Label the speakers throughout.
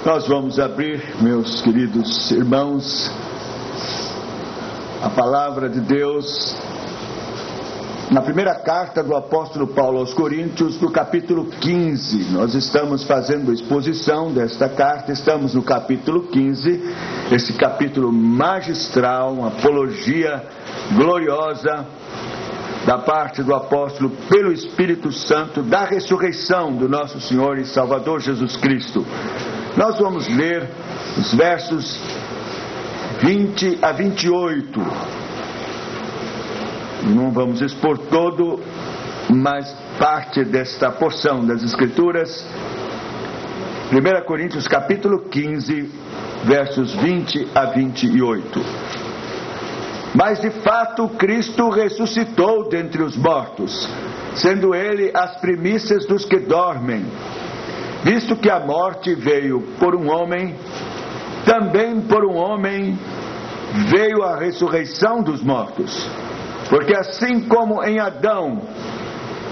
Speaker 1: Nós vamos abrir, meus queridos irmãos, a palavra de Deus na primeira carta do apóstolo Paulo aos Coríntios, no capítulo 15. Nós estamos fazendo a exposição desta carta, estamos no capítulo 15, esse capítulo magistral, uma apologia gloriosa da parte do apóstolo pelo Espírito Santo da ressurreição do nosso Senhor e Salvador Jesus Cristo. Nós vamos ler os versos 20 a 28. Não vamos expor todo, mas parte desta porção das Escrituras. 1 Coríntios capítulo 15, versos 20 a 28. Mas de fato Cristo ressuscitou dentre os mortos, sendo Ele as primícias dos que dormem. Visto que a morte veio por um homem, também por um homem veio a ressurreição dos mortos. Porque assim como em Adão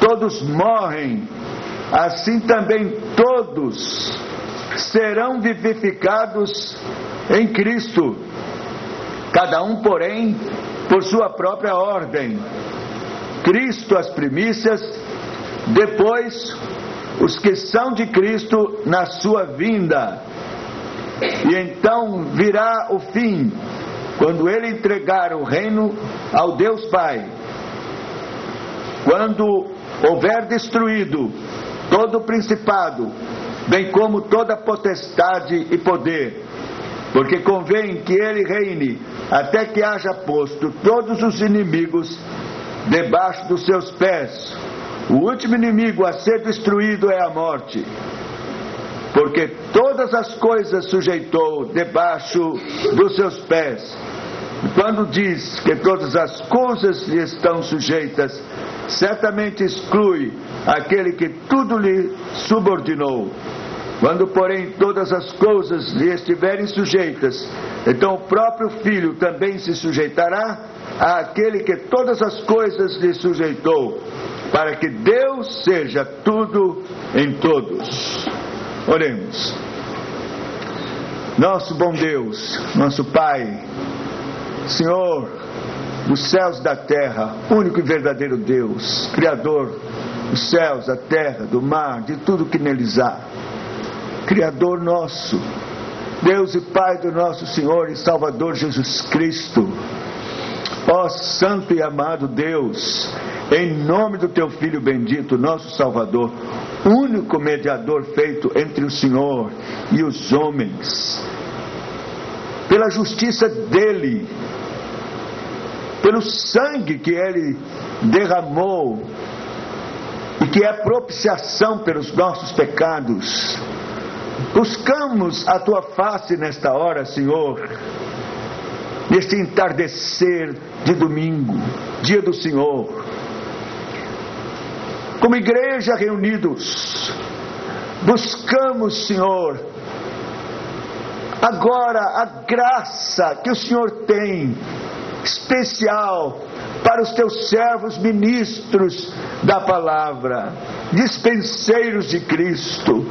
Speaker 1: todos morrem, assim também todos serão vivificados em Cristo. Cada um, porém, por sua própria ordem. Cristo as primícias, depois os que são de Cristo na sua vinda. E então virá o fim, quando Ele entregar o reino ao Deus Pai. Quando houver destruído todo o principado, bem como toda potestade e poder, porque convém que Ele reine até que haja posto todos os inimigos debaixo dos seus pés. O último inimigo a ser destruído é a morte, porque todas as coisas sujeitou debaixo dos seus pés. E quando diz que todas as coisas lhe estão sujeitas, certamente exclui aquele que tudo lhe subordinou. Quando, porém, todas as coisas lhe estiverem sujeitas, então o próprio Filho também se sujeitará àquele que todas as coisas lhe sujeitou, para que Deus seja tudo em todos. Oremos. Nosso bom Deus, nosso Pai, Senhor dos céus e da terra, único e verdadeiro Deus, Criador dos céus, da terra, do mar, de tudo que neles há. Criador nosso, Deus e Pai do nosso Senhor e Salvador Jesus Cristo. Ó santo e amado Deus, em nome do Teu Filho bendito, nosso Salvador, único mediador feito entre o Senhor e os homens, pela justiça dEle, pelo sangue que Ele derramou, e que é propiciação pelos nossos pecados, buscamos a Tua face nesta hora, Senhor, neste entardecer de domingo, dia do Senhor, como igreja reunidos, buscamos, Senhor, agora a graça que o Senhor tem, especial para os Teus servos ministros da palavra, dispenseiros de Cristo.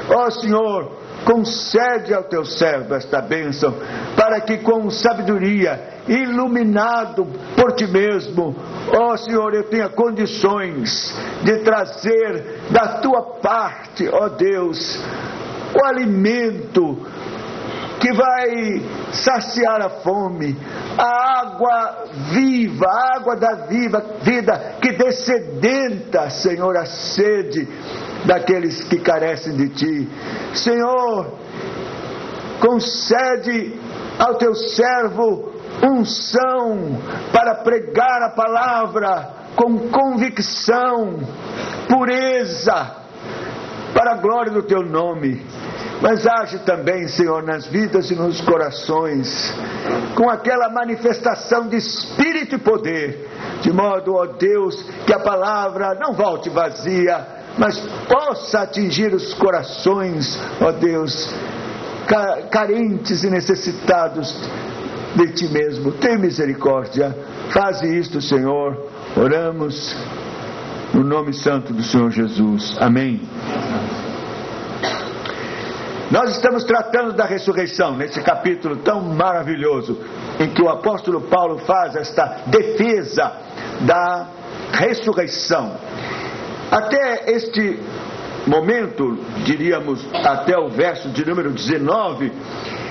Speaker 1: Ó Senhor, concede ao Teu servo esta bênção, para que com sabedoria, iluminado por Ti mesmo, ó Senhor, eu tenha condições de trazer da Tua parte, ó Deus, o alimento que vai saciar a fome, a água viva, a água da vida, que dessedenta, Senhor, a sede daqueles que carecem de Ti. Senhor, concede ao Teu servo unção para pregar a palavra com convicção, pureza, para a glória do Teu nome. Mas age também, Senhor, nas vidas e nos corações, com aquela manifestação de espírito e poder, de modo, ó Deus, que a palavra não volte vazia, mas possa atingir os corações, ó Deus, carentes e necessitados de Ti mesmo. Tem misericórdia, faze isto, Senhor. Oramos no nome santo do Senhor Jesus. Amém. Nós estamos tratando da ressurreição, nesse capítulo tão maravilhoso, em que o apóstolo Paulo faz esta defesa da ressurreição. Até este momento, diríamos até o verso de número 19,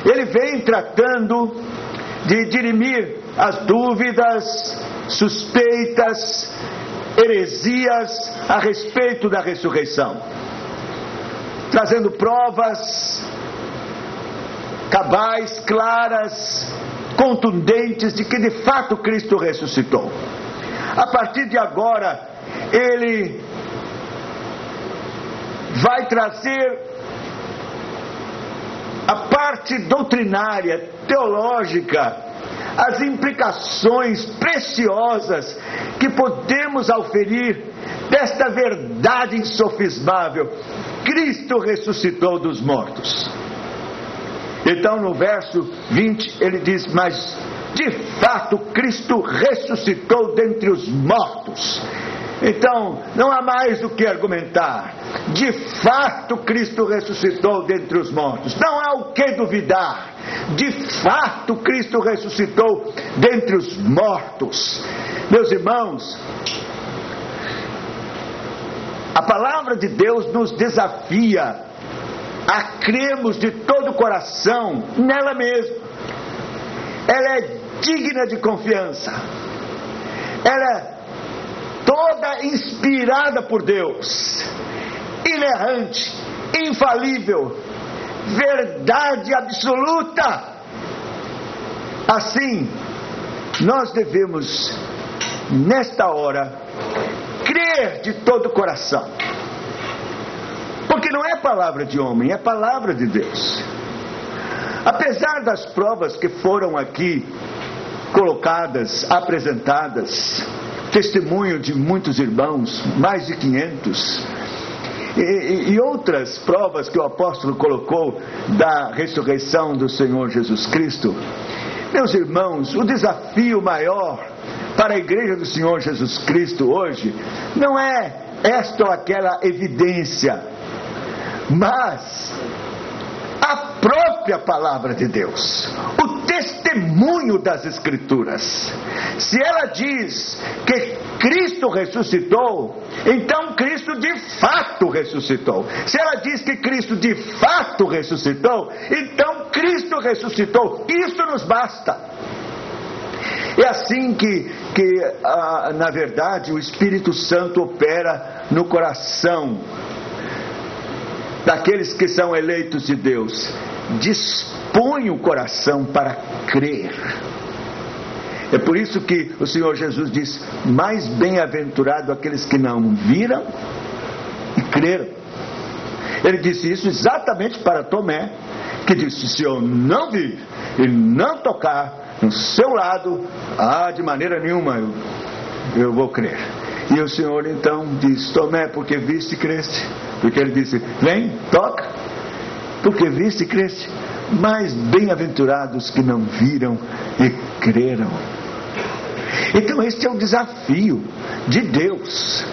Speaker 1: ele vem tratando de dirimir as dúvidas, suspeitas, heresias a respeito da ressurreição, trazendo provas cabais, claras, contundentes de que de fato Cristo ressuscitou. A partir de agora, ele vai trazer a parte doutrinária, teológica, as implicações preciosas que podemos auferir desta verdade insofismável: Cristo ressuscitou dos mortos. Então no verso 20 ele diz: mas de fato Cristo ressuscitou dentre os mortos. Então não há mais o que argumentar. De fato Cristo ressuscitou dentre os mortos. Não há o que duvidar. De fato Cristo ressuscitou dentre os mortos. Meus irmãos, a palavra de Deus nos desafia a crermos de todo o coração nela mesma. Ela é digna de confiança. Ela é toda inspirada por Deus, inerrante, infalível, verdade absoluta. Assim, nós devemos, nesta hora, crer de todo o coração, porque não é palavra de homem, é palavra de Deus. Apesar das provas que foram aqui colocadas, apresentadas, testemunho de muitos irmãos, mais de 500, e outras provas que o apóstolo colocou da ressurreição do Senhor Jesus Cristo, meus irmãos, o desafio maior para a igreja do Senhor Jesus Cristo hoje não é esta ou aquela evidência, mas a própria palavra de Deus, o testemunho das Escrituras. Se ela diz que Cristo ressuscitou, então Cristo de fato ressuscitou. Se ela diz que Cristo de fato ressuscitou, então Cristo ressuscitou. Isso nos basta. É assim que na verdade, o Espírito Santo opera no coração daqueles que são eleitos de Deus. Dispõe o coração para crer. É por isso que o Senhor Jesus diz: mais bem-aventurado aqueles que não viram e creram. Ele disse isso exatamente para Tomé, que disse: se eu não vir e não tocar no seu lado, de maneira nenhuma eu vou crer. E o Senhor então diz: Tomé, porque viste e creste. Porque ele disse: vem, toca, porque viste e creste. Mais bem-aventurados que não viram e creram. Então este é o desafio de Deus.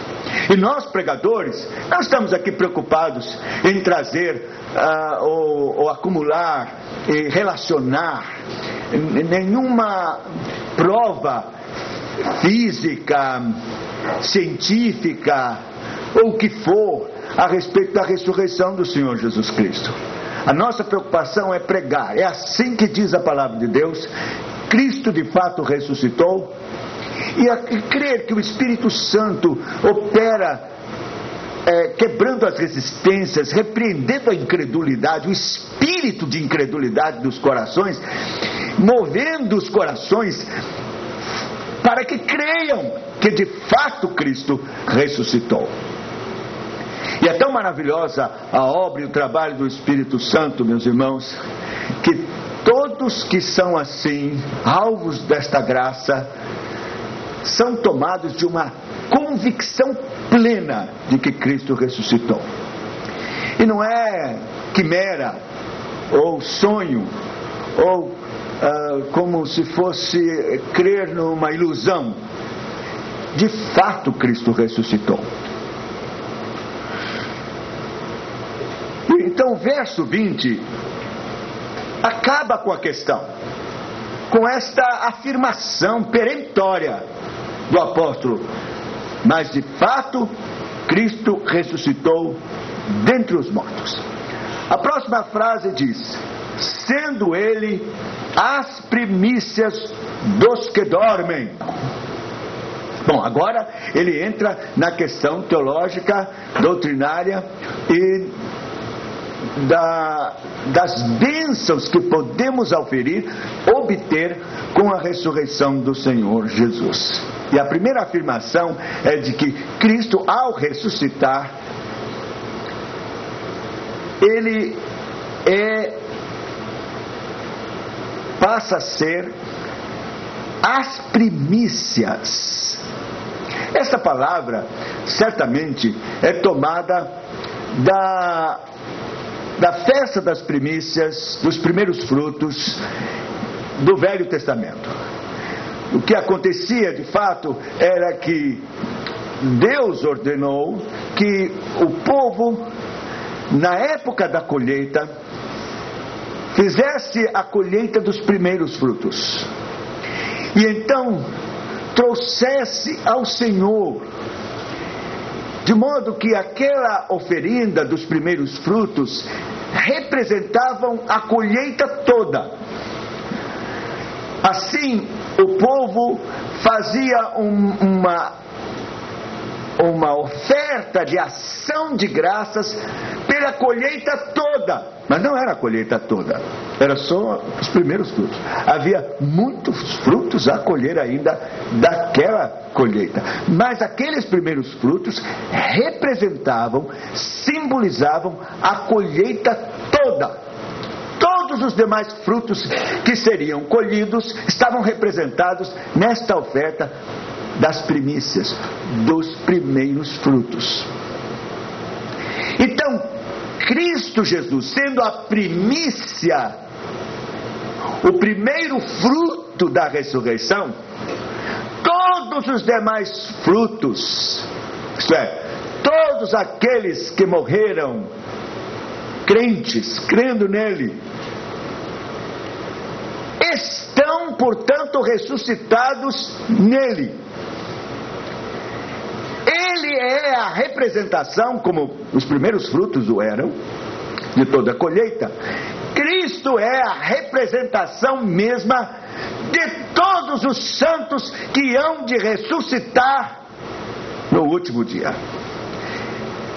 Speaker 1: E nós, pregadores, não estamos aqui preocupados em trazer ou acumular e relacionar nenhuma prova física, científica ou o que for a respeito da ressurreição do Senhor Jesus Cristo. A nossa preocupação é pregar. É assim que diz a palavra de Deus: Cristo de fato ressuscitou. E crer que o Espírito Santo opera quebrando as resistências, repreendendo a incredulidade, o espírito de incredulidade dos corações, movendo os corações para que creiam que de fato Cristo ressuscitou. E é tão maravilhosa a obra e o trabalho do Espírito Santo, meus irmãos, que todos que são assim, alvos desta graça, são tomados de uma convicção plena de que Cristo ressuscitou. E não é quimera, ou sonho, ou como se fosse crer numa ilusão. De fato Cristo ressuscitou. Então Então o verso 20 acaba com a questão, com esta afirmação peremptória do apóstolo: mas de fato Cristo ressuscitou dentre os mortos. A próxima frase diz: sendo ele as primícias dos que dormem. Bom, agora ele entra na questão teológica, doutrinária e das bênçãos que podemos obter com a ressurreição do Senhor Jesus. E a primeira afirmação é de que Cristo, ao ressuscitar, ele passa a ser as primícias. Esta palavra certamente é tomada da festa das primícias, dos primeiros frutos do Velho Testamento. O que acontecia de fato era que Deus ordenou que o povo, na época da colheita, fizesse a colheita dos primeiros frutos. E então trouxesse ao Senhor, de modo que aquela oferenda dos primeiros frutos representavam a colheita toda. Assim, o povo fazia uma oferta de ação de graças pela colheita toda. Mas não era a colheita toda, era só os primeiros frutos. Havia muitos frutos a colher ainda daquela colheita. Mas aqueles primeiros frutos representavam, simbolizavam a colheita toda. Todos os demais frutos que seriam colhidos estavam representados nesta oferta das primícias, dos primeiros frutos. Então, Cristo Jesus, sendo a primícia, o primeiro fruto da ressurreição, todos os demais frutos, isto é, todos aqueles que morreram crentes, crendo nele, estão, portanto, ressuscitados nele. Ele é a representação, como os primeiros frutos o eram, de toda a colheita. Cristo é a representação mesma de todos os santos que hão de ressuscitar no último dia.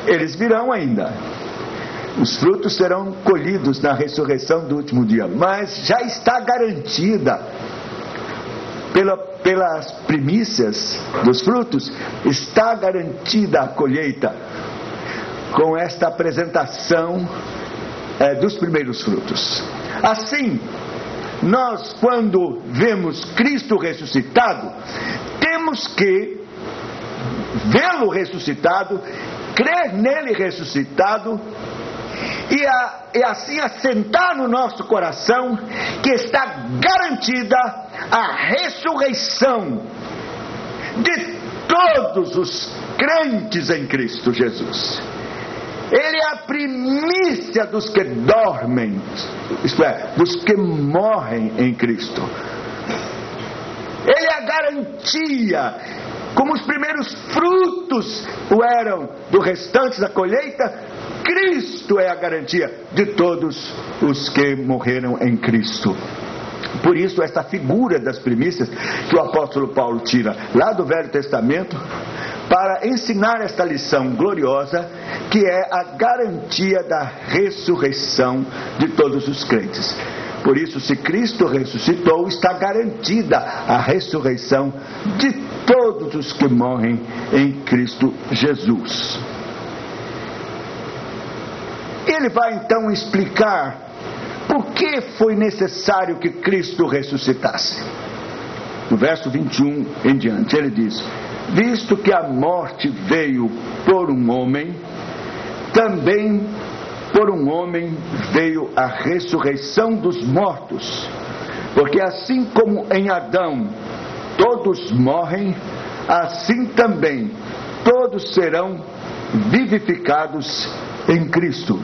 Speaker 1: Eles virão ainda. Os frutos serão colhidos na ressurreição do último dia, mas já está garantida pelas primícias dos frutos, está garantida a colheita com esta apresentação dos primeiros frutos. Assim, nós, quando vemos Cristo ressuscitado, temos que vê-lo ressuscitado, crer nele ressuscitado, e assim assentar no nosso coração que está garantida a ressurreição de todos os crentes em Cristo Jesus. Ele é a primícia dos que dormem, isto é, dos que morrem em Cristo. Ele é a garantia, como os primeiros frutos o eram do restante da colheita. Cristo é a garantia de todos os que morreram em Cristo. Por isso, essa figura das primícias que o apóstolo Paulo tira lá do Velho Testamento para ensinar esta lição gloriosa, que é a garantia da ressurreição de todos os crentes. Por isso, se Cristo ressuscitou, está garantida a ressurreição de todos os que morrem em Cristo Jesus. Ele vai então explicar por que foi necessário que Cristo ressuscitasse. No verso 21 em diante, ele diz: visto que a morte veio por um homem, também por um homem veio a ressurreição dos mortos. Porque assim como em Adão todos morrem, assim também todos serão vivificados em Cristo.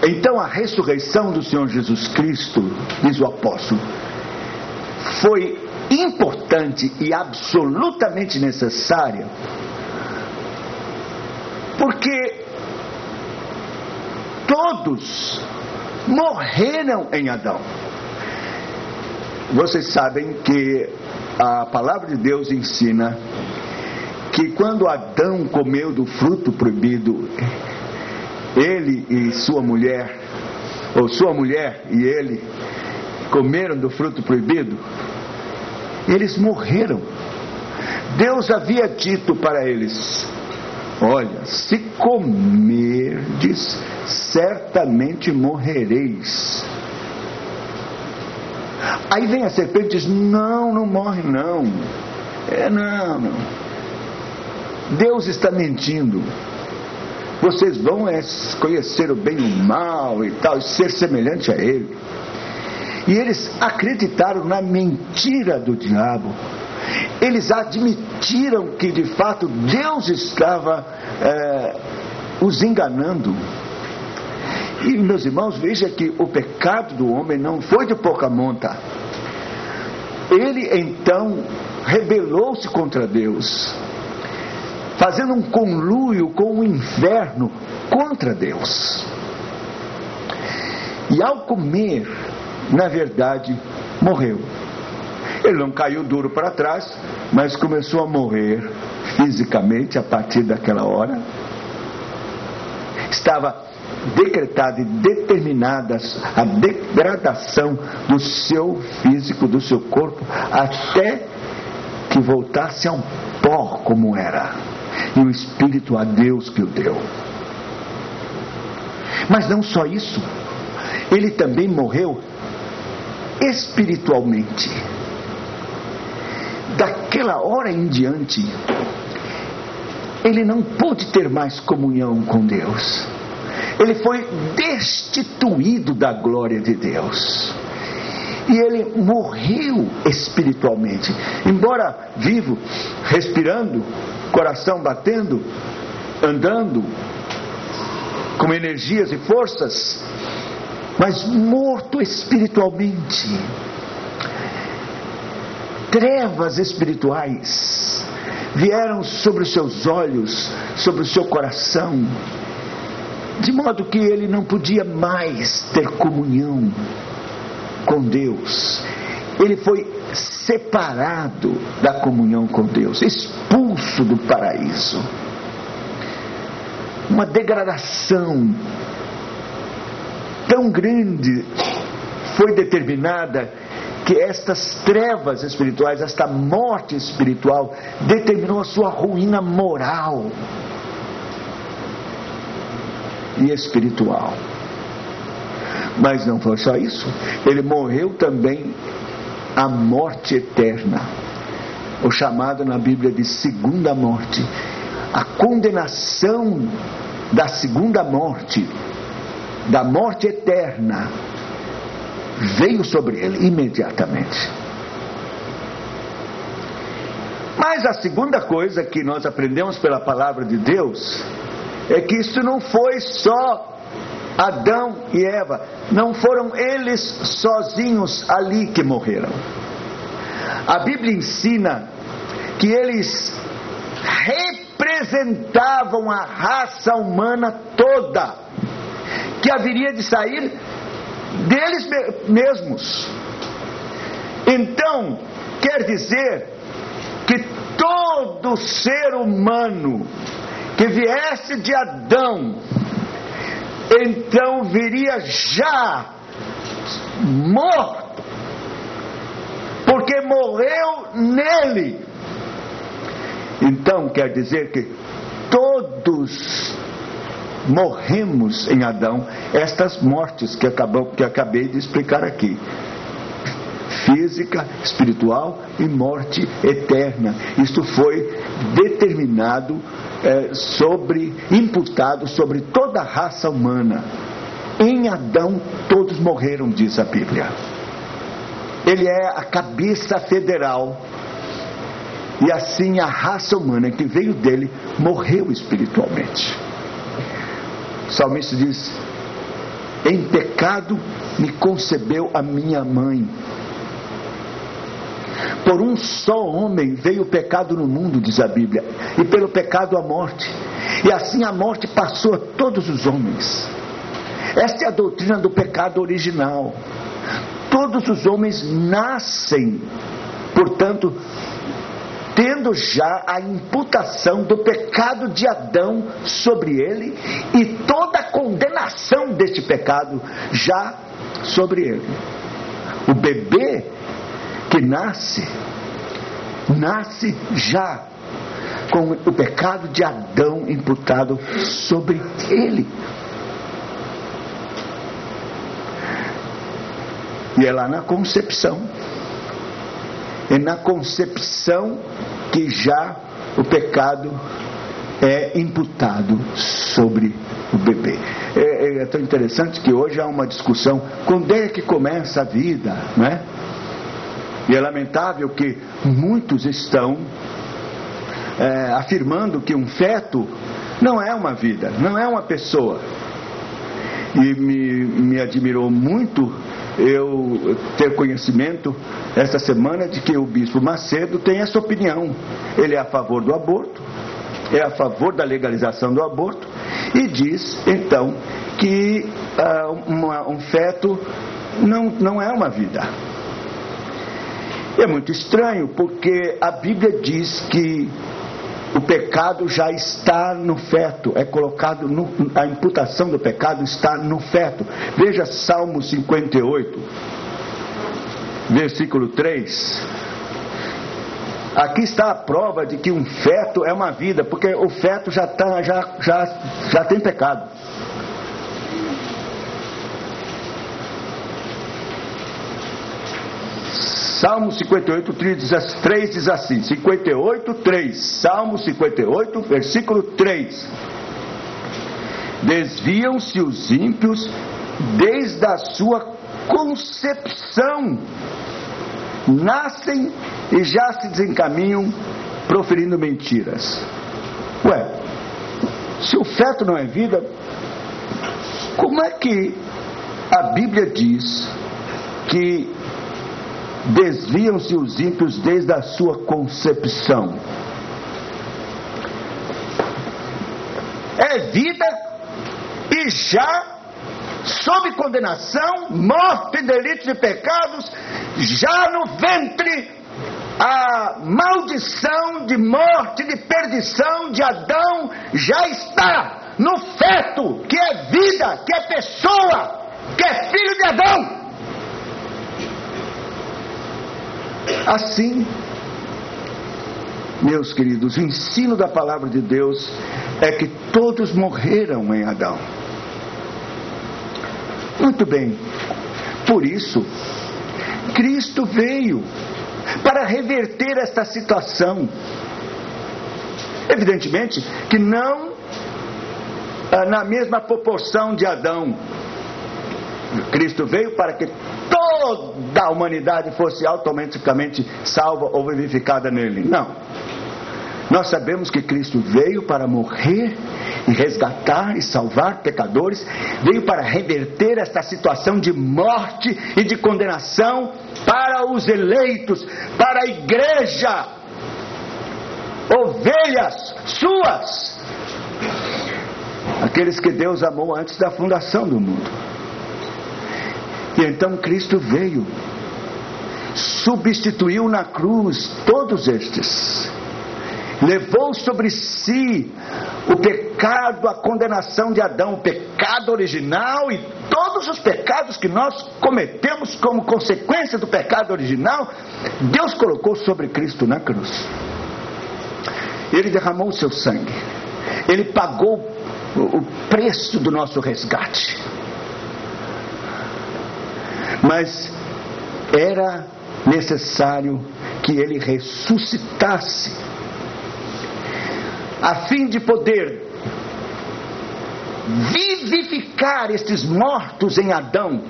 Speaker 1: Então a ressurreição do Senhor Jesus Cristo, diz o apóstolo, foi importante e absolutamente necessária, porque todos morreram em Adão. Vocês sabem que a palavra de Deus ensina que quando Adão comeu do fruto proibido, ele e sua mulher, ou sua mulher e ele, comeram do fruto proibido, eles morreram. Deus havia dito para eles: olha, se comerdes, certamente morrereis. Aí vem a serpente e diz: não morre não. Não. Deus está mentindo. Vocês vão conhecer o bem e o mal e tal, e ser semelhante a ele. E eles acreditaram na mentira do diabo. Eles admitiram que de fato Deus estava os enganando. E meus irmãos, veja que o pecado do homem não foi de pouca monta. Ele então rebelou-se contra Deus, fazendo um conluio com o inferno contra Deus. E ao comer, na verdade, morreu. Ele não caiu duro para trás, mas começou a morrer fisicamente a partir daquela hora. Estava decretada e determinada a degradação do seu físico, do seu corpo, até que voltasse ao pó como era, e o Espírito a Deus que o deu. Mas não só isso, ele também morreu espiritualmente. Daquela hora em diante, ele não pôde ter mais comunhão com Deus. Ele foi destituído da glória de Deus. E ele morreu espiritualmente. Embora vivo, respirando, coração batendo, andando, com energias e forças, mas morto espiritualmente. Trevas espirituais vieram sobre os seus olhos, sobre o seu coração, de modo que ele não podia mais ter comunhão com Deus. Ele foi separado da comunhão com Deus, expulso do paraíso. Uma degradação tão grande foi determinada, que estas trevas espirituais, esta morte espiritual, determinou a sua ruína moral e espiritual. Mas não foi só isso. Ele morreu também a morte eterna, o chamado na Bíblia de segunda morte. A condenação da segunda morte, da morte eterna, veio sobre ele imediatamente. Mas a segunda coisa que nós aprendemos pela palavra de Deus é que isso não foi só Adão e Eva, não foram eles sozinhos ali que morreram. A Bíblia ensina que eles representavam a raça humana toda, que haveria de sair deles mesmos. Então, quer dizer que todo ser humano que viesse de Adão, então viria já morto, porque morreu nele. Então quer dizer que todos morremos em Adão, estas mortes que acabei de explicar aqui: física, espiritual e morte eterna. Isto foi determinado, imputado sobre toda a raça humana. Em Adão todos morreram, diz a Bíblia. Ele é a cabeça federal, e assim a raça humana que veio dele morreu espiritualmente. O salmista diz: em pecado me concebeu a minha mãe. Por um só homem veio o pecado no mundo, diz a Bíblia, e pelo pecado a morte. E assim a morte passou a todos os homens. Esta é a doutrina do pecado original. Todos os homens nascem, portanto, tendo já a imputação do pecado de Adão sobre ele e toda a condenação deste pecado já sobre ele. O bebê que nasce já com o pecado de Adão imputado sobre ele. E é lá na concepção. É na concepção que já o pecado é imputado sobre o bebê. É tão interessante que hoje há uma discussão: quando é que começa a vida, não é? E é lamentável que muitos estão afirmando que um feto não é uma vida, não é uma pessoa. E me admirou muito eu ter conhecimento esta semana de que o bispo Macedo tem essa opinião. Ele é a favor do aborto, é a favor da legalização do aborto, e diz então que um feto não é uma vida. É muito estranho, porque a Bíblia diz que o pecado já está no feto, é colocado, a imputação do pecado está no feto. Veja Salmo 58, versículo 3. Aqui está a prova de que um feto é uma vida, porque o feto já tem pecado. Salmo 58, 3 diz assim, 58, 3, Salmo 58, versículo 3. Desviam-se os ímpios desde a sua concepção, nascem e já se desencaminham proferindo mentiras. Ué, se o feto não é vida, como é que a Bíblia diz que desviam-se os ímpios desde a sua concepção? É vida e já sob condenação, morte, delitos e pecados, já no ventre, a maldição de morte, de perdição de Adão já está no feto, que é vida, que é pessoa, que é filho de Adão. Assim, meus queridos, o ensino da palavra de Deus é que todos morreram em Adão. Muito bem, por isso, Cristo veio para reverter esta situação. Evidentemente que não na mesma proporção de Adão. Cristo veio para que toda a humanidade fosse automaticamente salva ou vivificada nele. Não. Nós sabemos que Cristo veio para morrer e resgatar e salvar pecadores, veio para reverter esta situação de morte e de condenação para os eleitos, para a igreja, ovelhas suas, aqueles que Deus amou antes da fundação do mundo. E então Cristo veio, substituiu na cruz todos estes, levou sobre si o pecado, a condenação de Adão, o pecado original e todos os pecados que nós cometemos como consequência do pecado original, Deus colocou sobre Cristo na cruz. Ele derramou o seu sangue, ele pagou o preço do nosso resgate. Mas era necessário que ele ressuscitasse, a fim de poder vivificar estes mortos em Adão,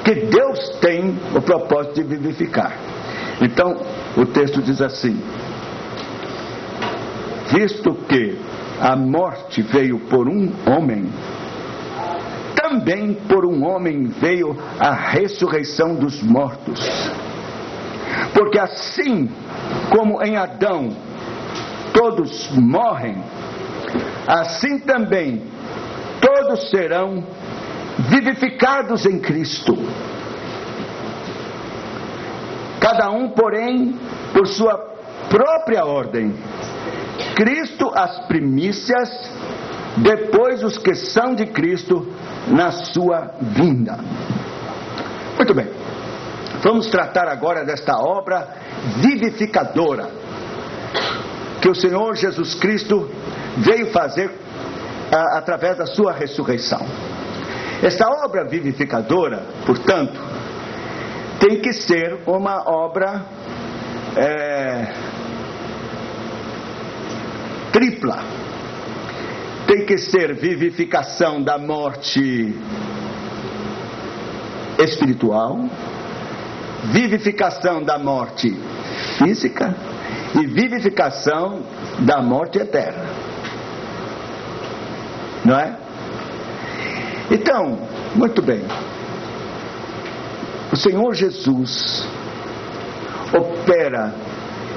Speaker 1: que Deus tem o propósito de vivificar. Então, o texto diz assim: visto que a morte veio por um homem, também por um homem veio a ressurreição dos mortos. Porque assim como em Adão todos morrem, assim também todos serão vivificados em Cristo. Cada um, porém, por sua própria ordem. Cristo as primícias, depois os que são de Cristo na sua vinda. Muito bem. Vamos tratar agora desta obra vivificadora que o Senhor Jesus Cristo veio fazer através da sua ressurreição. Esta obra vivificadora, portanto, tem que ser uma obra tripla. Tem que ser vivificação da morte espiritual, vivificação da morte física e vivificação da morte eterna. Não é? Então, muito bem. O Senhor Jesus opera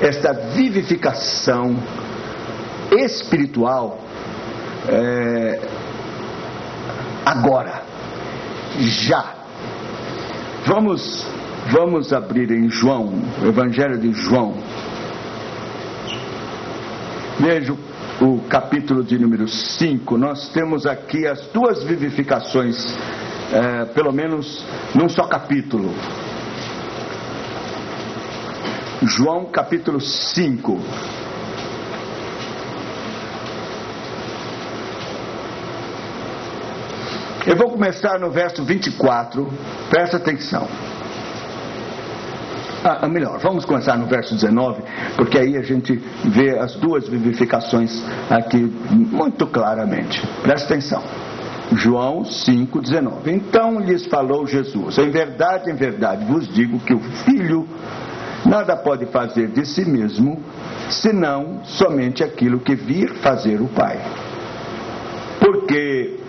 Speaker 1: esta vivificação espiritual agora, já. Vamos abrir em João, o Evangelho de João. Veja o capítulo de número 5. Nós temos aqui as duas vivificações, pelo menos num só capítulo. João capítulo 5. Eu vou começar no verso 24, presta atenção. Melhor, vamos começar no verso 19, porque aí a gente vê as duas vivificações aqui muito claramente. Presta atenção. João 5,19. Então lhes falou Jesus: em verdade vos digo que o Filho nada pode fazer de si mesmo, senão somente aquilo que vir fazer o Pai. Porque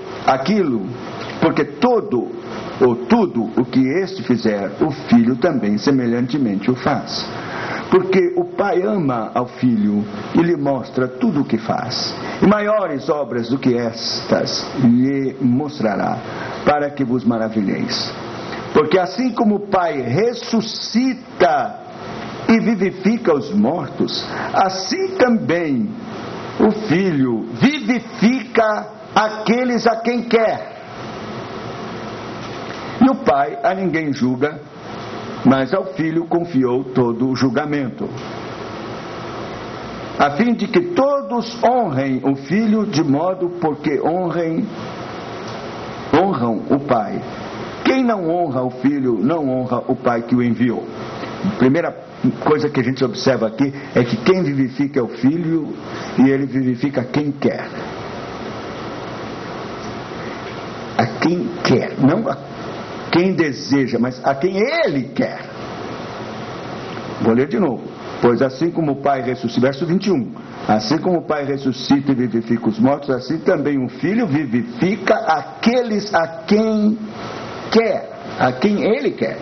Speaker 1: tudo o que este fizer, o Filho também semelhantemente o faz. Porque o Pai ama ao Filho e lhe mostra tudo o que faz. E maiores obras do que estas lhe mostrará, para que vos maravilheis. Porque assim como o Pai ressuscita e vivifica os mortos, assim também o Filho vivifica aqueles a quem quer. E o Pai a ninguém julga, mas ao Filho confiou todo o julgamento, a fim de que todos honrem o Filho, de modo porque honram o Pai. Quem não honra o Filho, não honra o Pai que o enviou. A primeira coisa que a gente observa aqui é que quem vivifica é o Filho, e ele vivifica quem quer. A quem quer, não a quem deseja, mas a quem ele quer. Vou ler de novo. Pois assim como o Pai ressuscita, verso 21, assim como o Pai ressuscita e vivifica os mortos, assim também o Filho vivifica aqueles a quem quer, a quem ele quer.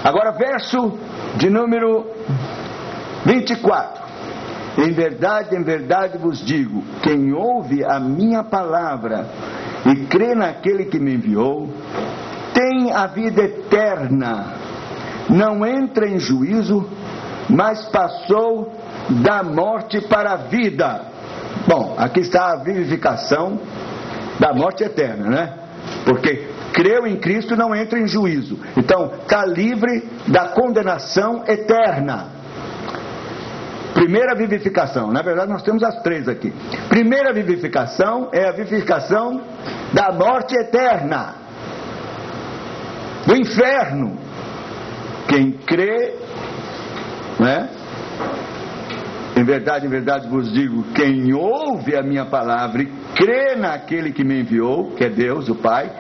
Speaker 1: Agora verso de número 24. Em verdade vos digo, quem ouve a minha palavra e crê naquele que me enviou, tem a vida eterna, não entra em juízo, mas passou da morte para a vida. Bom, aqui está a vivificação da morte eterna, né? Porque creu em Cristo, não entra em juízo, então está livre da condenação eterna. Primeira vivificação, na verdade nós temos as três aqui. Primeira vivificação é a vivificação da morte eterna, do inferno. Quem crê, né? Em verdade vos digo, quem ouve a minha palavra e crê naquele que me enviou, que é Deus, o Pai,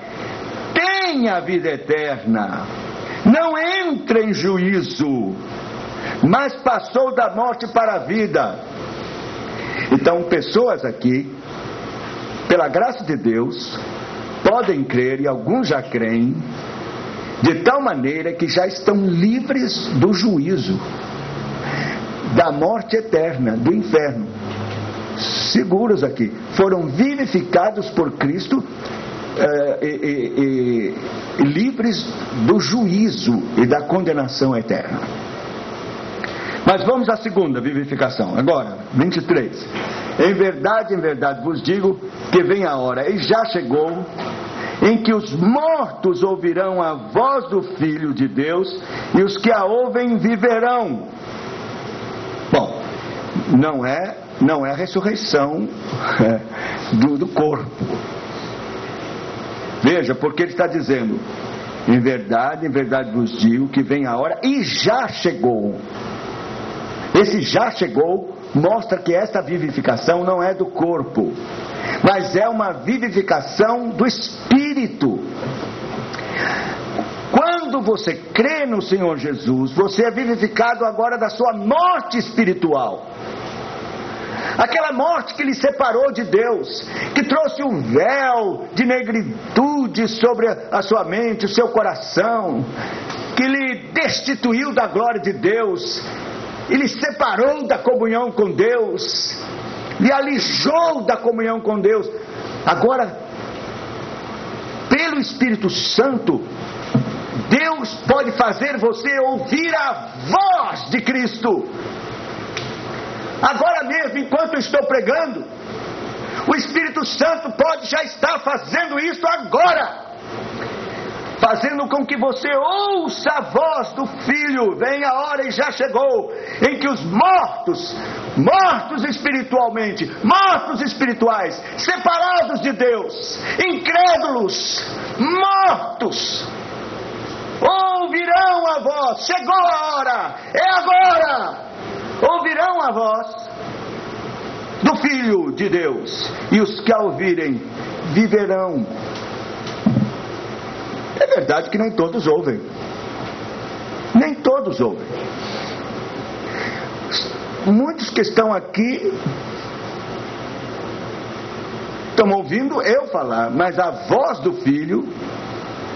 Speaker 1: tem a vida eterna, não entra em juízo, mas passou da morte para a vida. Então, pessoas aqui, pela graça de Deus, podem crer, e alguns já creem, de tal maneira que já estão livres do juízo, da morte eterna, do inferno. Seguros aqui, foram vivificados por Cristo, livres do juízo e da condenação eterna. Mas vamos à segunda vivificação, agora, 23. Em verdade vos digo que vem a hora, e já chegou, em que os mortos ouvirão a voz do Filho de Deus, e os que a ouvem viverão. Bom, não é a ressurreição do corpo. Veja, porque ele está dizendo, em verdade vos digo que vem a hora, e já chegou. Esse já chegou mostra que esta vivificação não é do corpo, mas é uma vivificação do Espírito. Quando você crê no Senhor Jesus, você é vivificado agora da sua morte espiritual. Aquela morte que lhe separou de Deus, que trouxe um véu de negritude sobre a sua mente, o seu coração, que lhe destituiu da glória de Deus, e lhe separou da comunhão com Deus, lhe alijou da comunhão com Deus. Agora, pelo Espírito Santo, Deus pode fazer você ouvir a voz de Cristo. Agora mesmo, enquanto eu estou pregando, o Espírito Santo pode já estar fazendo isso agora, fazendo com que você ouça a voz do Filho. Vem a hora, e já chegou, em que os mortos espiritualmente, mortos espirituais, separados de Deus, incrédulos, mortos, ouvirão a voz. Chegou a hora, é agora. Ouvirão a voz do Filho de Deus, e os que a ouvirem viverão. É verdade que nem todos ouvem. Nem todos ouvem. Muitos que estão aqui estão ouvindo eu falar, mas a voz do Filho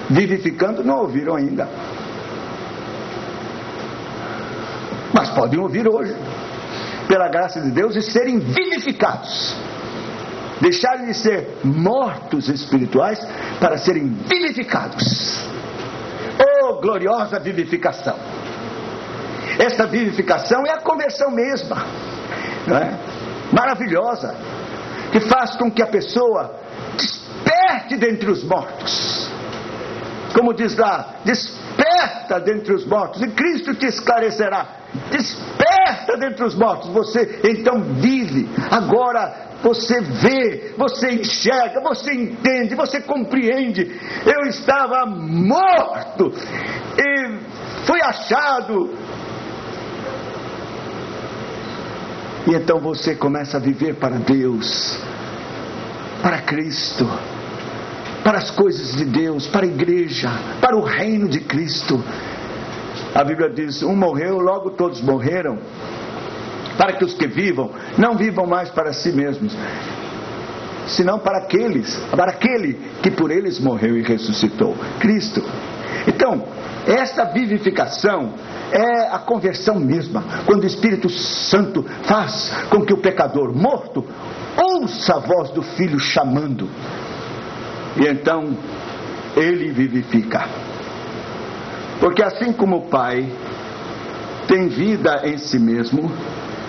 Speaker 1: vivificando não ouviram ainda. Mas podem ouvir hoje, pela graça de Deus, e serem vivificados. Deixarem de ser mortos espirituais para serem vivificados. Oh, gloriosa vivificação! Esta vivificação é a conversão mesma, não é? Maravilhosa, que faz com que a pessoa desperte dentre os mortos. Como diz lá, desperta dentre os mortos, e Cristo te esclarecerá. Desperta dentre os mortos, você então vive. Agora você vê, você enxerga, você entende, você compreende. Eu estava morto e fui achado. E então você começa a viver para Deus, para Cristo, para as coisas de Deus, para a igreja, para o reino de Cristo. A Bíblia diz, um morreu, logo todos morreram, para que os que vivam, não vivam mais para si mesmos, senão para aquele que por eles morreu e ressuscitou, Cristo. Então, esta vivificação é a conversão mesma, quando o Espírito Santo faz com que o pecador morto ouça a voz do Filho chamando, e então ele vivifica. Porque assim como o Pai tem vida em si mesmo,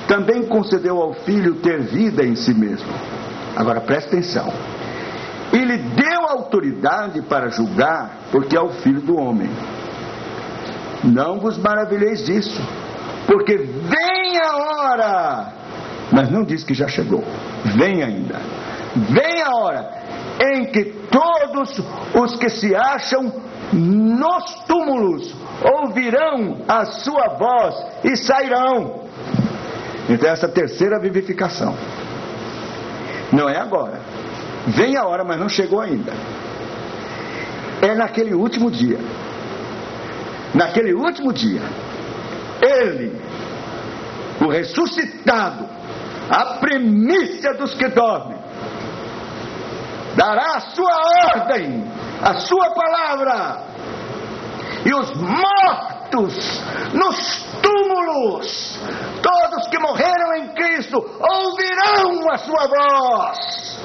Speaker 1: também concedeu ao Filho ter vida em si mesmo. Agora presta atenção. E lhe deu autoridade para julgar, porque é o Filho do homem. Não vos maravilheis disso, porque vem a hora, mas não diz que já chegou, vem ainda. Vem a hora em que todos os que se acham nos túmulos ouvirão a sua voz e sairão. Então essa terceira vivificação não é agora, vem a hora, mas não chegou ainda. É naquele último dia. Naquele último dia, ele, o ressuscitado, a primícia dos que dormem, dará a sua ordem, a sua palavra, e os mortos nos túmulos, todos que morreram em Cristo, ouvirão a sua voz.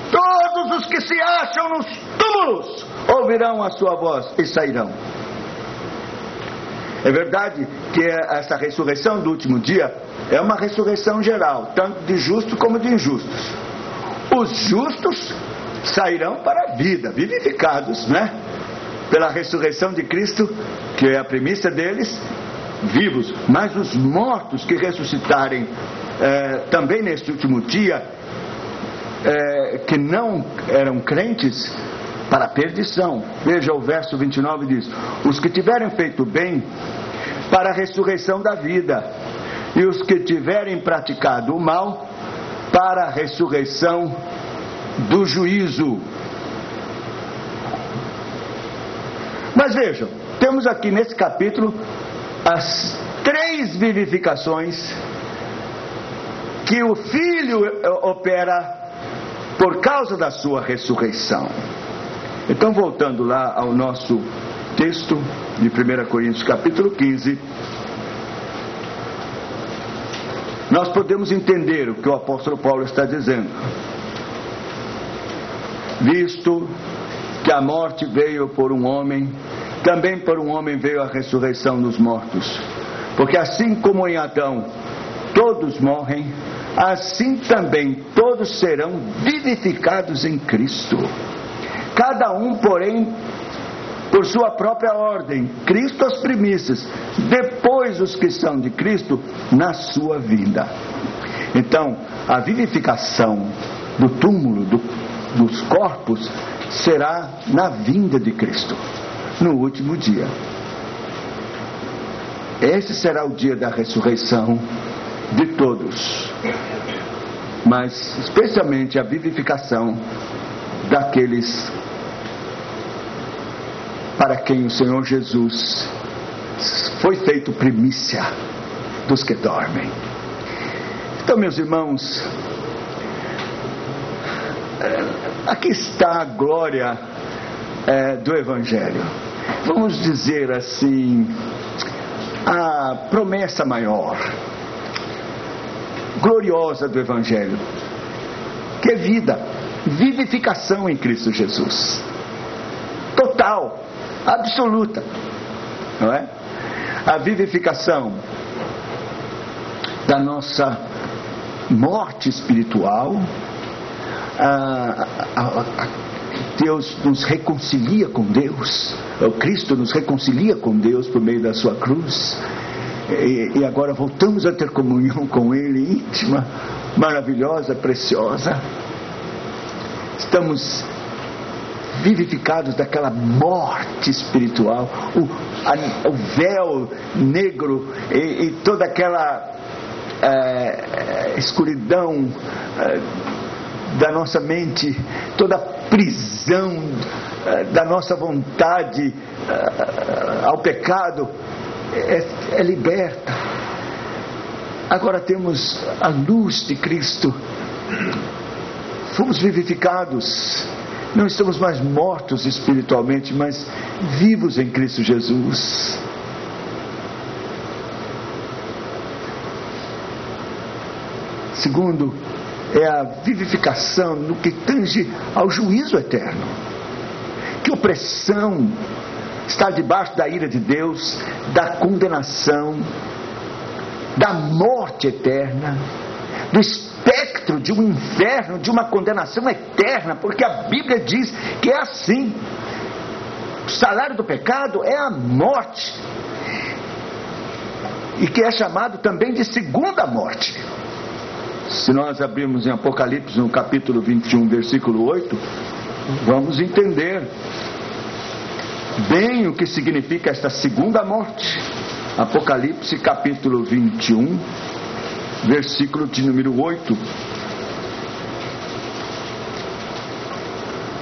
Speaker 1: Todos os que se acham nos túmulos ouvirão a sua voz e sairão. É verdade que essa ressurreição do último dia é uma ressurreição geral, tanto de justos como de injustos. Os justos sairão para a vida, vivificados, né? Pela ressurreição de Cristo, que é a primícia deles, vivos. Mas os mortos que ressuscitarem também neste último dia, que não eram crentes, para a perdição. Veja o verso 29 diz: os que tiverem feito bem, para a ressurreição da vida, e os que tiverem praticado o mal, para a ressurreição do juízo. Mas vejam, temos aqui nesse capítulo as 3 vivificações que o Filho opera por causa da sua ressurreição. Então, voltando lá ao nosso texto de 1 Coríntios capítulo 15, nós podemos entender o que o apóstolo Paulo está dizendo. Visto que a morte veio por um homem, também por um homem veio a ressurreição dos mortos. Porque assim como em Adão todos morrem, assim também todos serão vivificados em Cristo. Cada um, porém, por sua própria ordem. Cristo as primícias, depois os que são de Cristo na sua vinda. Então, a vivificação do túmulo, dos corpos, será na vinda de Cristo, no último dia. Esse será o dia da ressurreição de todos, mas especialmente a vivificação daqueles para quem o Senhor Jesus foi feito primícia dos que dormem. Então, meus irmãos, aqui está a glória do Evangelho. Vamos dizer assim, a promessa maior, gloriosa do Evangelho, que é vida, vivificação em Cristo Jesus, total, absoluta, não é? A vivificação da nossa morte espiritual. Deus nos reconcilia com Deus, o Cristo nos reconcilia com Deus por meio da sua cruz, e agora voltamos a ter comunhão com Ele, íntima, maravilhosa, preciosa. Estamos vivificados daquela morte espiritual, o véu negro e toda aquela escuridão da nossa mente, toda a prisão da nossa vontade ao pecado é liberta. Agora temos a luz de Cristo, fomos vivificados, não estamos mais mortos espiritualmente, mas vivos em Cristo Jesus. Segundo, é a vivificação no que tange ao juízo eterno. Que opressão está debaixo da ira de Deus, da condenação, da morte eterna, do espectro de um inferno, de uma condenação eterna, porque a Bíblia diz que é assim. O salário do pecado é a morte, e que é chamado também de segunda morte. Se nós abrirmos em Apocalipse, no capítulo 21, versículo 8, vamos entender bem o que significa esta segunda morte. Apocalipse, capítulo 21, versículo de número 8.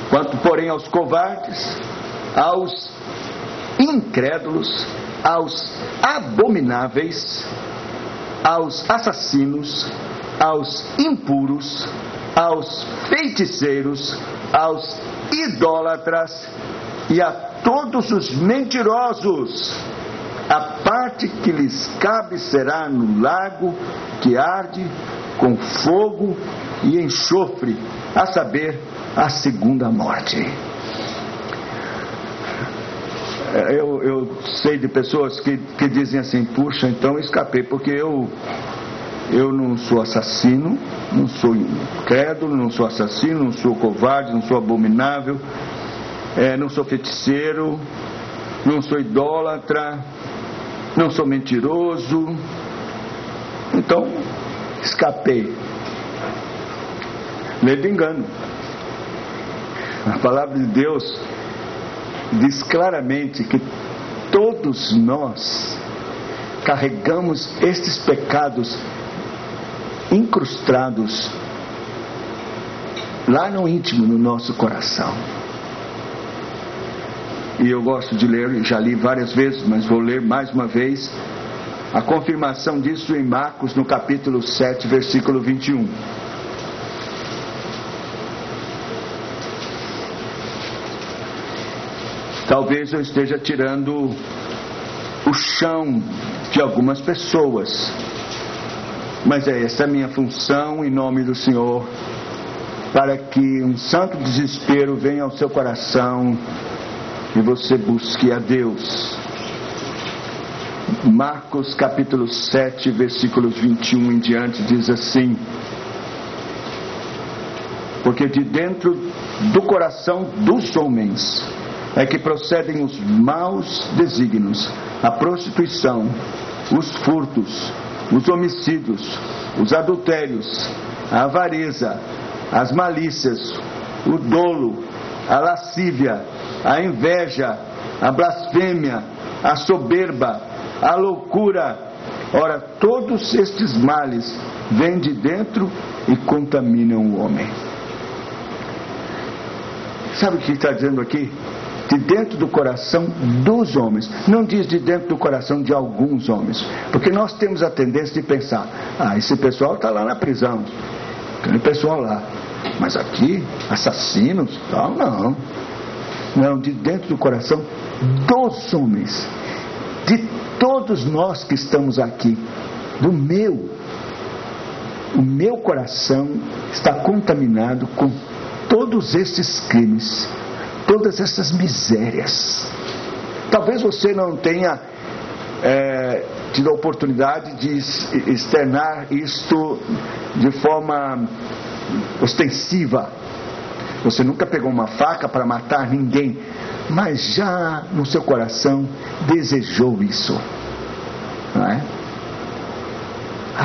Speaker 1: Quanto, porém, aos covardes, aos incrédulos, aos abomináveis, aos assassinos, aos impuros, aos feiticeiros, aos idólatras e a todos os mentirosos. A parte que lhes cabe será no lago que arde com fogo e enxofre, a saber, a segunda morte. Eu sei de pessoas que dizem assim: puxa, então eu escapei, porque eu não sou assassino, não sou incrédulo, não sou assassino, não sou covarde, não sou abominável, não sou feiticeiro, não sou idólatra, não sou mentiroso, então escapei. Ledo engano. A palavra de Deus diz claramente que todos nós carregamos estes pecados incrustados lá no íntimo, no nosso coração. E eu gosto de ler, já li várias vezes, mas vou ler mais uma vez a confirmação disso em Marcos, no capítulo 7, versículo 21. Talvez eu esteja tirando o chão de algumas pessoas, mas essa é a minha função em nome do Senhor, para que um santo desespero venha ao seu coração e você busque a Deus. Marcos capítulo 7, versículos 21 em diante diz assim: porque de dentro do coração dos homens é que procedem os maus desígnios, a prostituição, os furtos, os homicídios, os adultérios, a avareza, as malícias, o dolo, a lascívia, a inveja, a blasfêmia, a soberba, a loucura. Ora, todos estes males vêm de dentro e contaminam o homem. Sabe o que está dizendo aqui? De dentro do coração dos homens. Não diz de dentro do coração de alguns homens. Porque nós temos a tendência de pensar: esse pessoal está lá na prisão, aquele pessoal lá, mas aqui, assassinos, tal, não. Não, de dentro do coração dos homens, de todos nós que estamos aqui, o meu coração está contaminado com todos esses crimes, todas essas misérias. Talvez você não tenha tido a oportunidade de externar isto de forma ostensiva. Você nunca pegou uma faca para matar ninguém, mas já no seu coração desejou isso, não é?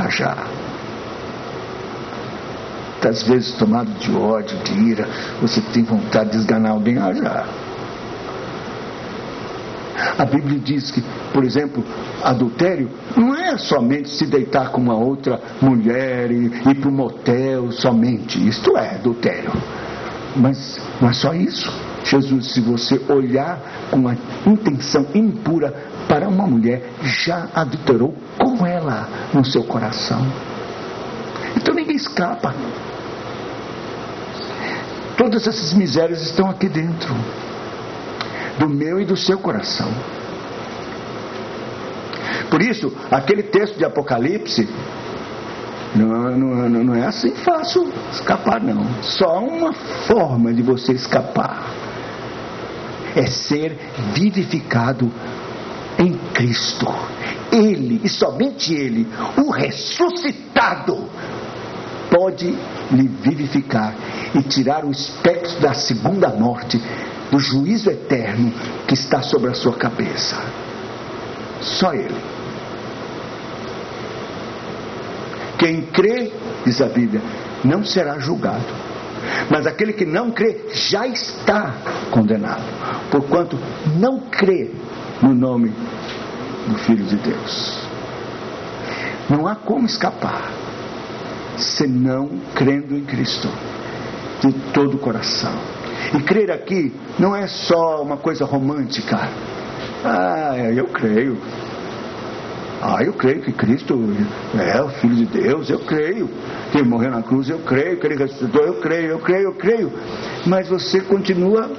Speaker 1: Já. Às vezes, tomado de ódio, de ira, você tem vontade de esganar alguém. Já. A Bíblia diz que, por exemplo, adultério não é somente se deitar com uma outra mulher e ir para um motel somente. Isto é adultério. Mas não é só isso. Jesus, se você olhar com a intenção impura para uma mulher, já adulterou com ela no seu coração. Então ninguém escapa. Todas essas misérias estão aqui dentro do meu e do seu coração. Por isso, aquele texto de Apocalipse não é assim fácil escapar, não. Só uma forma de você escapar é ser vivificado em Cristo. Ele, e somente Ele, o ressuscitado, pode lhe vivificar e tirar o espectro da segunda morte, do juízo eterno que está sobre a sua cabeça. Só Ele. Quem crê, diz a Bíblia, não será julgado. Mas aquele que não crê já está condenado, porquanto não crê no nome do Filho de Deus. Não há como escapar senão crendo em Cristo de todo o coração. E crer aqui não é só uma coisa romântica. Eu creio. Eu creio que Cristo é o Filho de Deus, eu creio. que ele morreu na cruz, eu creio, que ele ressuscitou, eu creio, mas você continua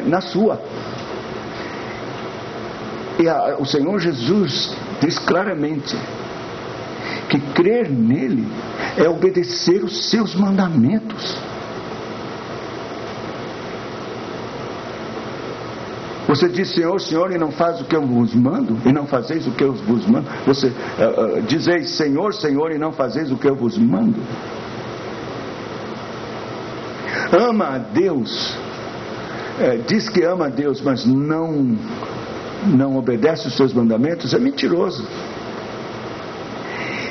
Speaker 1: na sua. E o Senhor Jesus diz claramente que crer nele é obedecer os seus mandamentos. Você diz Senhor, Senhor, e não faz o que eu vos mando, e não fazeis o que eu vos mando. Você dizeis Senhor, Senhor, e não fazeis o que eu vos mando. Ama a Deus, diz que ama a Deus, mas não obedece os seus mandamentos, é mentiroso.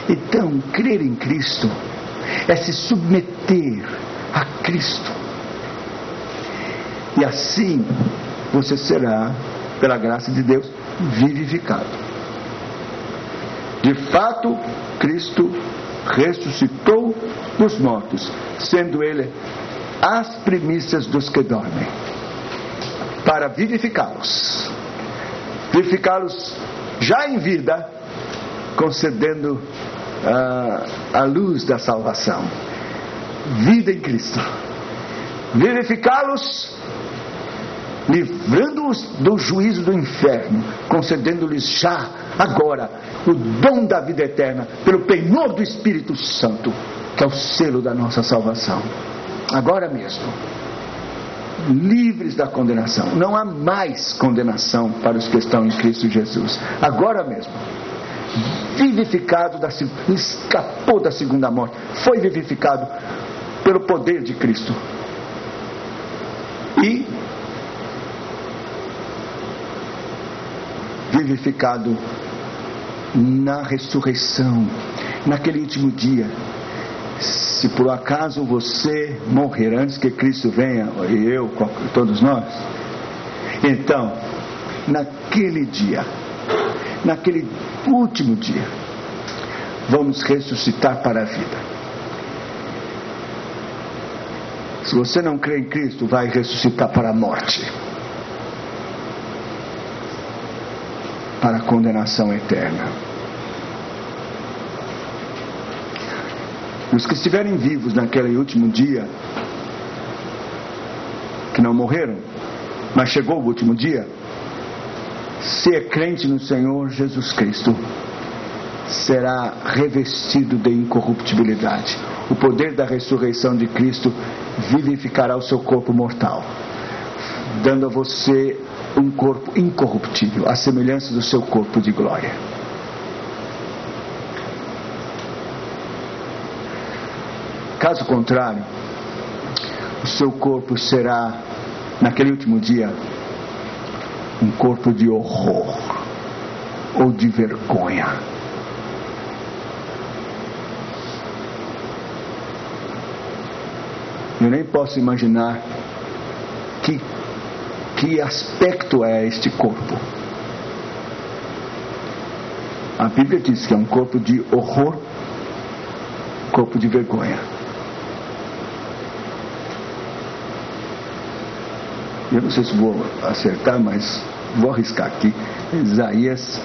Speaker 1: Então, crer em Cristo é se submeter a Cristo. E assim você será, pela graça de Deus, vivificado. De fato, Cristo ressuscitou dos mortos, sendo Ele as primícias dos que dormem, para vivificá-los já em vida, concedendo a luz da salvação, vida em Cristo, vivificá-los, livrando-os do juízo do inferno, concedendo-lhes já agora o dom da vida eterna, pelo penhor do Espírito Santo, que é o selo da nossa salvação. Agora mesmo, livres da condenação, não há mais condenação para os que estão em Cristo Jesus. Agora mesmo, vivificado, escapou da segunda morte, foi vivificado pelo poder de Cristo. E vivificado na ressurreição, naquele último dia. Se por acaso você morrer antes que Cristo venha, e eu, todos nós, então, naquele dia, naquele último dia, vamos ressuscitar para a vida. Se você não crê em Cristo, vai ressuscitar para a morte, para a condenação eterna. Os que estiverem vivos naquele último dia, que não morreram, mas chegou o último dia, se é crente no Senhor Jesus Cristo, será revestido de incorruptibilidade. O poder da ressurreição de Cristo vivificará o seu corpo mortal, dando a você um corpo incorruptível, à semelhança do seu corpo de glória. Caso contrário, o seu corpo será, naquele último dia, um corpo de horror ou de vergonha. Eu nem posso imaginar que aspecto é este corpo. A Bíblia diz que é um corpo de horror, corpo de vergonha. Eu não sei se vou acertar, mas vou arriscar aqui. Isaías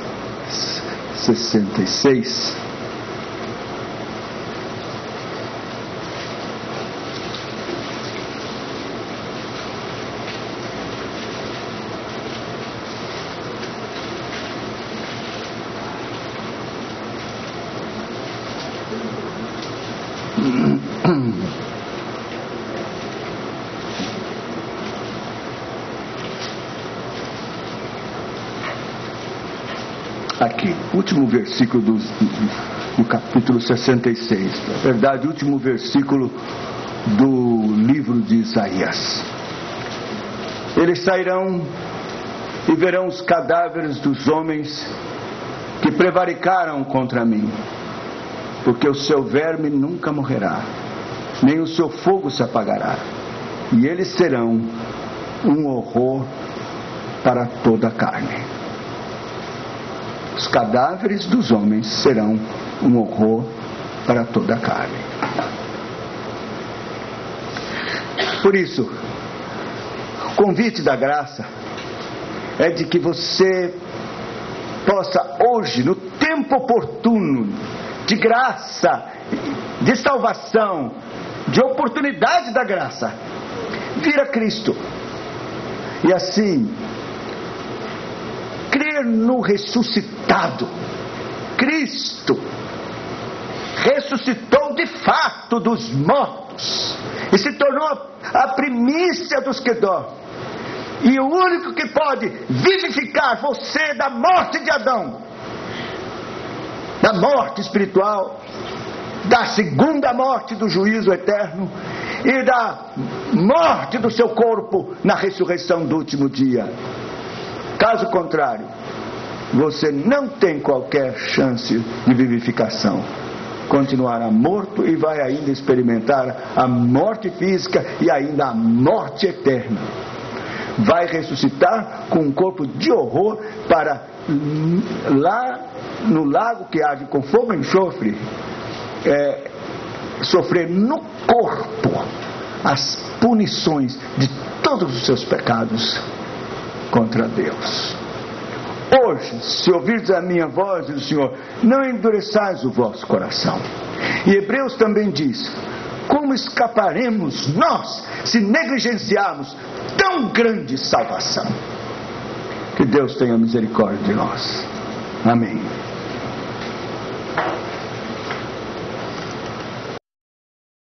Speaker 1: 66. Aqui, último versículo do capítulo 66. Na verdade, último versículo do livro de Isaías. Eles sairão e verão os cadáveres dos homens que prevaricaram contra mim, porque o seu verme nunca morrerá, nem o seu fogo se apagará, e eles serão um horror para toda a carne. Os cadáveres dos homens serão um horror para toda a carne. Por isso, o convite da graça é de que você possa hoje, no tempo oportuno, de graça, de salvação, de oportunidade da graça, vir a Cristo. E assim, crer no ressuscitado. Cristo ressuscitou de fato dos mortos e se tornou a primícia dos que dormem. E o único que pode vivificar você da morte de Adão, da morte espiritual, da segunda morte do juízo eterno e da morte do seu corpo na ressurreição do último dia. Caso contrário, você não tem qualquer chance de vivificação. Continuará morto e vai ainda experimentar a morte física e ainda a morte eterna. Vai ressuscitar com um corpo de horror para lá no lago que arde com fogo e enxofre, sofrer no corpo as punições de todos os seus pecados contra Deus. Hoje, se ouvirdes a minha voz, diz o Senhor, não endureçais o vosso coração. E Hebreus também diz: como escaparemos nós se negligenciarmos tão grande salvação? Que Deus tenha misericórdia de nós. Amém.